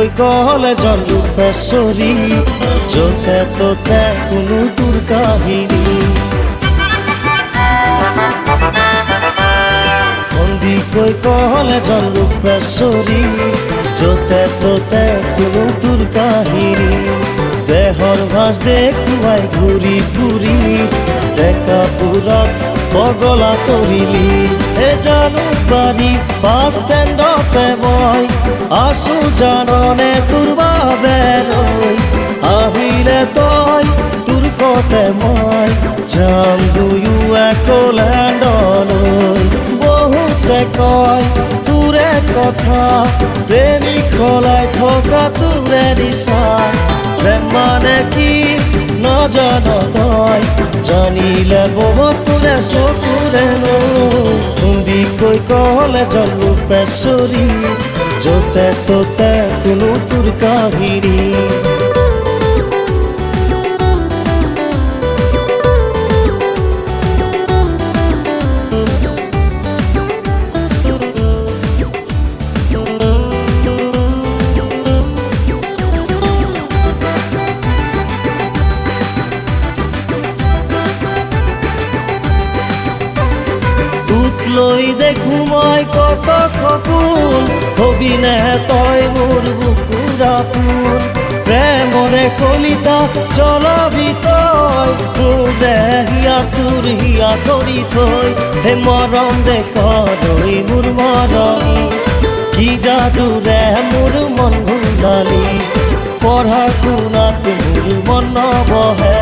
কৈ কলে জলপেশ্বৰী য'তে ত'তে কোনো তোৰ কাহিনী কৈ কলে জলপেশ্বৰী য'তে ত'তে কোনো তোৰ কাহিনী দেহৰ ভাঁজ দেখুৱাই ঘূৰি ফুৰি ডেকা পুৰক পগলা কৰিলি জানুৱাৰী বাছ ষ্টেণ্ডতে মই আছো জাননে তোৰ বাবে লৈ আহিলে তই তোৰ সতে মই যাম দুয়ো একলেণ্ডলৈ বহুতে কয় তোৰে কথা প্ৰেমিক সলাই থকা তোৰে নিচা প্ৰেম মানে কি নজান তই জানিলে বহুত তোৰে চকুৰে খুন্দি কৈ কলে জলপেশ্বৰী য'তে ত'তে কোনো তোৰ কাহিনী লৈ দেখো মই কত সপোন হবিনে তই মোৰ বুকুৰ আপোন প্ৰেমৰে কলিতা জ্বলাবি তই মোৰ দেহিয়া তোৰ হিয়া কৰি থৈ হে মৰম দেখলৈ মোৰ মৰম কি যাদুৰে মোৰ মন ভুলালি পঢ়া শুনাত মোৰ মন নবহে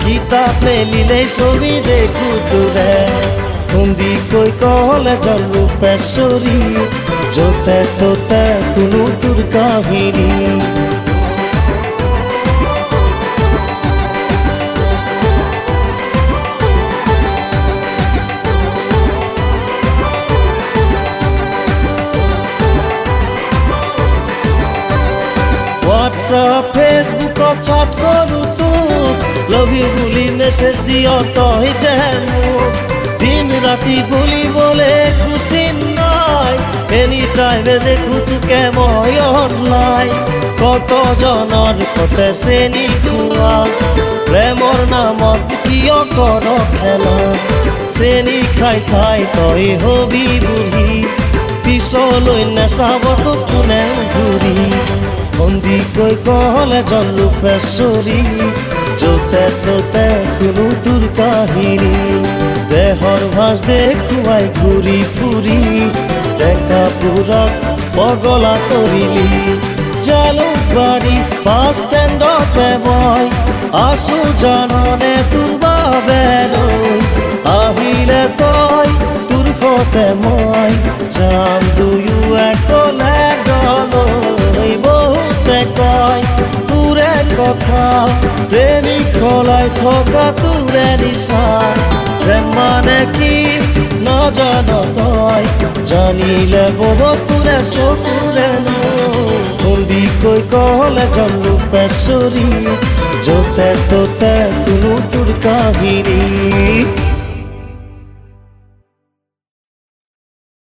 কিতাপ মেলিলেই ছবি দেখো তোৰে খুন্দি কৈ কলে জলপেশ্বৰী য'তে ত'তে কোনো তোৰ কাহিনী হোৱাটছআপ ফেচবুকত চাট কৰো তোক লাভ ইউ বুলি মেছেজ দিয় তই যে মোক দিন ৰাতি বুলিবলে কুচিন নাই এনি টাইমে দেখো তোকে মই অনলাইন কত জনৰ সতে চেনি খোৱা প্ৰেমৰ নামত কিয় কৰ খেলা চেনি খাই খাই তই হবি বুলি পিছলৈ নেচাব তোক কোনে ঘূৰি খুন্দি কৈ কলে জলপেশ্বৰী য'তে ত'তে কোনো তোৰ কাহিনী দেহৰ ভাঁজ দেখুৱাই ঘূৰি ফুৰি ডেকা পুৰক পগলা কৰিলি জালুকবাৰী বাছ ষ্টেণ্ডতে মই আছো জাননে তোৰ বাবে লৈ আহিলে তই তোৰ সতে মই যাম দুয়ো একলেণ্ডলৈ বহুতে কয় তোৰে কথা প্ৰেমিক সলাই থকা তোৰে নিচা প্ৰেম মানে কি নজান তই জানিলে বহুত তোৰে চকুৰে খুন্দি কৈ কলে জলপেশ্বৰী য'তে ত'তে কোনো তোৰ কাহিনী